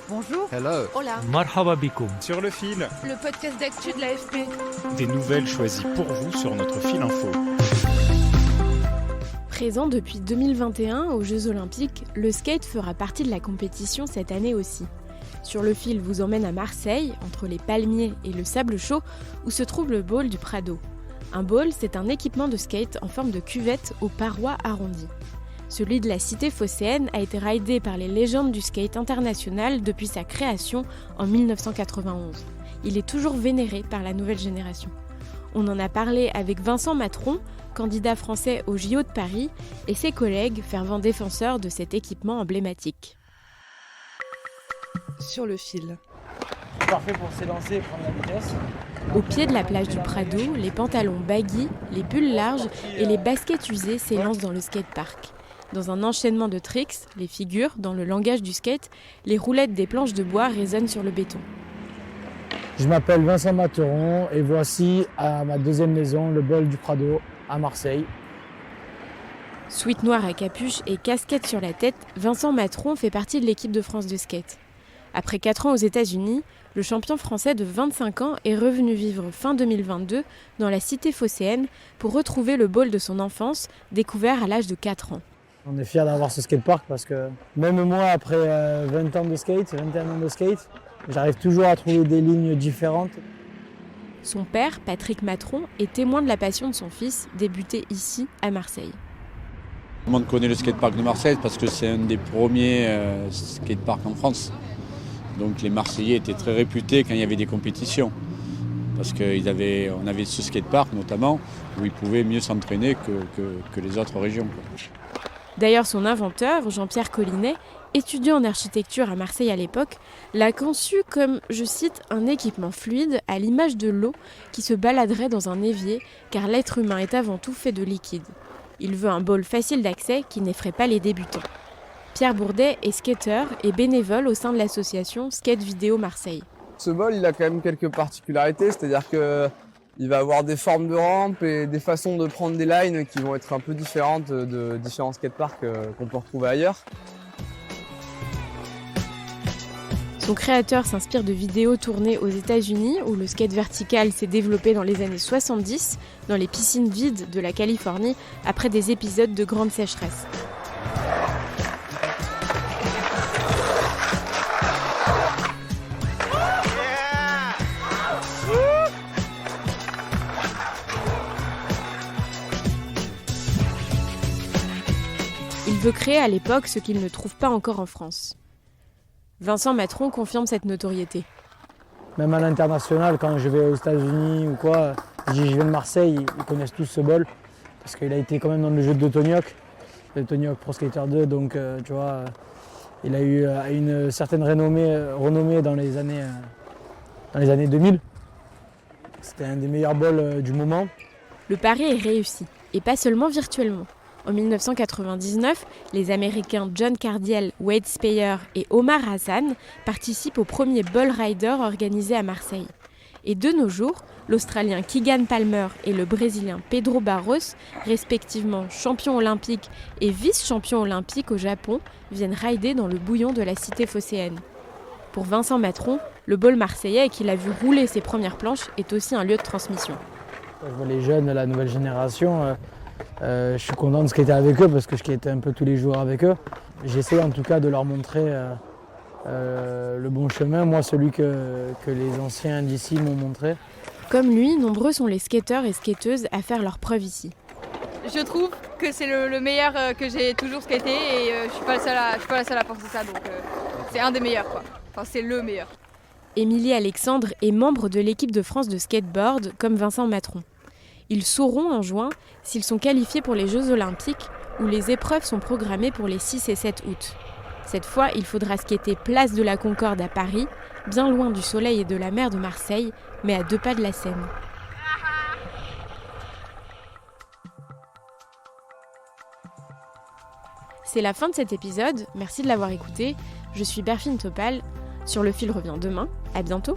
Bonjour. Hello. Hola. Marhaba bikoum. Sur le fil, Le podcast d'actu de l'AFP. des nouvelles choisies pour vous sur notre fil info. Présent depuis 2021 aux Jeux Olympiques, le skate fera partie de la compétition cette année aussi. Sur le fil vous emmène à Marseille, entre les palmiers et le sable chaud, où se trouve le bowl du Prado. Un bowl, c'est un équipement de skate en forme de cuvette aux parois arrondies. Celui de la cité phocéenne a été raidé par les légendes du skate international depuis sa création en 1991. Il est toujours vénéré par la nouvelle génération. On en a parlé avec Vincent Matron, candidat français au JO de Paris, et ses collègues, fervents défenseurs de cet équipement emblématique. Sur le fil. Parfait pour s'élancer et prendre la vitesse. Au pied de la plage du Prado, les pantalons baggy, les pulls larges et les baskets usées s'élancent dans le skatepark. Dans un enchaînement de tricks, les figures, dans le langage du skate, les roulettes des planches de bois résonnent sur le béton. Je m'appelle Vincent Matron et voici à ma deuxième maison, le bowl du Prado, à Marseille. Sweat noir à capuche et casquette sur la tête, Vincent Matron fait partie de l'équipe de France de skate. Après 4 ans aux États-Unis, le champion français de 25 ans est revenu vivre fin 2022 dans la cité phocéenne pour retrouver le bowl de son enfance, découvert à l'âge de 4 ans. On est fiers d'avoir ce skatepark parce que même moi, après 20 ans de skate, 21 ans de skate, j'arrive toujours à trouver des lignes différentes. Son père, Patrick Matron, est témoin de la passion de son fils, débuté ici, à Marseille. Tout le monde connaît le skatepark de Marseille parce que c'est un des premiers skateparks en France. Donc les Marseillais étaient très réputés quand il y avait des compétitions. Parce qu'on avait ce skatepark notamment où ils pouvaient mieux s'entraîner que les autres régions. D'ailleurs, son inventeur, Jean-Pierre Collinet, étudiant en architecture à Marseille à l'époque, l'a conçu comme, je cite, un équipement fluide à l'image de l'eau qui se baladerait dans un évier, car l'être humain est avant tout fait de liquide. Il veut un bowl facile d'accès qui n'effraie pas les débutants. Pierre Bourdet est skateur et bénévole au sein de l'association Skate Vidéo Marseille. Ce bowl, il a quand même quelques particularités, c'est-à-dire qu'il va avoir des formes de rampes et des façons de prendre des lines qui vont être un peu différentes de différents skateparks qu'on peut retrouver ailleurs. Son créateur s'inspire de vidéos tournées aux États-Unis où le skate vertical s'est développé dans les années 70 dans les piscines vides de la Californie après des épisodes de grande sécheresse. Il veut créer à l'époque ce qu'il ne trouve pas encore en France. Vincent Matron confirme cette notoriété. Même à l'international, quand je vais aux États-Unis ou quoi, je dis je viens de Marseille, ils connaissent tous ce bowl. Parce qu'il a été quand même dans le jeu de Tony Hawk, le Tony Hawk Pro Skater 2, donc tu vois, il a eu une certaine renommée dans les années 2000. C'était un des meilleurs bowls du moment. Le pari est réussi, et pas seulement virtuellement. En 1999, les Américains John Cardiel, Wade Speyer et Omar Hassan participent au premier Bowl Rider organisé à Marseille. Et de nos jours, l'Australien Keegan Palmer et le Brésilien Pedro Barros, respectivement champions olympiques et vice-champions olympiques au Japon, viennent rider dans le bouillon de la cité phocéenne. Pour Vincent Matron, le bowl marseillais qu'il a vu rouler ses premières planches est aussi un lieu de transmission. Je vois les jeunes, la nouvelle génération. Je suis content de skater avec eux parce que je skate un peu tous les jours avec eux. J'essaie en tout cas de leur montrer le bon chemin, moi celui que les anciens d'ici m'ont montré. Comme lui, nombreux sont les skateurs et skateuses à faire leur preuve ici. Je trouve que c'est le meilleur que j'ai toujours skaté et je suis pas la seule à penser ça, donc c'est un des meilleurs quoi. Enfin c'est le meilleur. Émilie Alexandre est membre de l'équipe de France de skateboard comme Vincent Matron. Ils sauront en juin s'ils sont qualifiés pour les Jeux Olympiques où les épreuves sont programmées pour les 6 et 7 août. Cette fois, il faudra skater place de la Concorde à Paris, bien loin du soleil et de la mer de Marseille, mais à 2 pas de la Seine. C'est la fin de cet épisode, merci de l'avoir écouté. Je suis Berfine Topal, Sur le fil revient demain, à bientôt.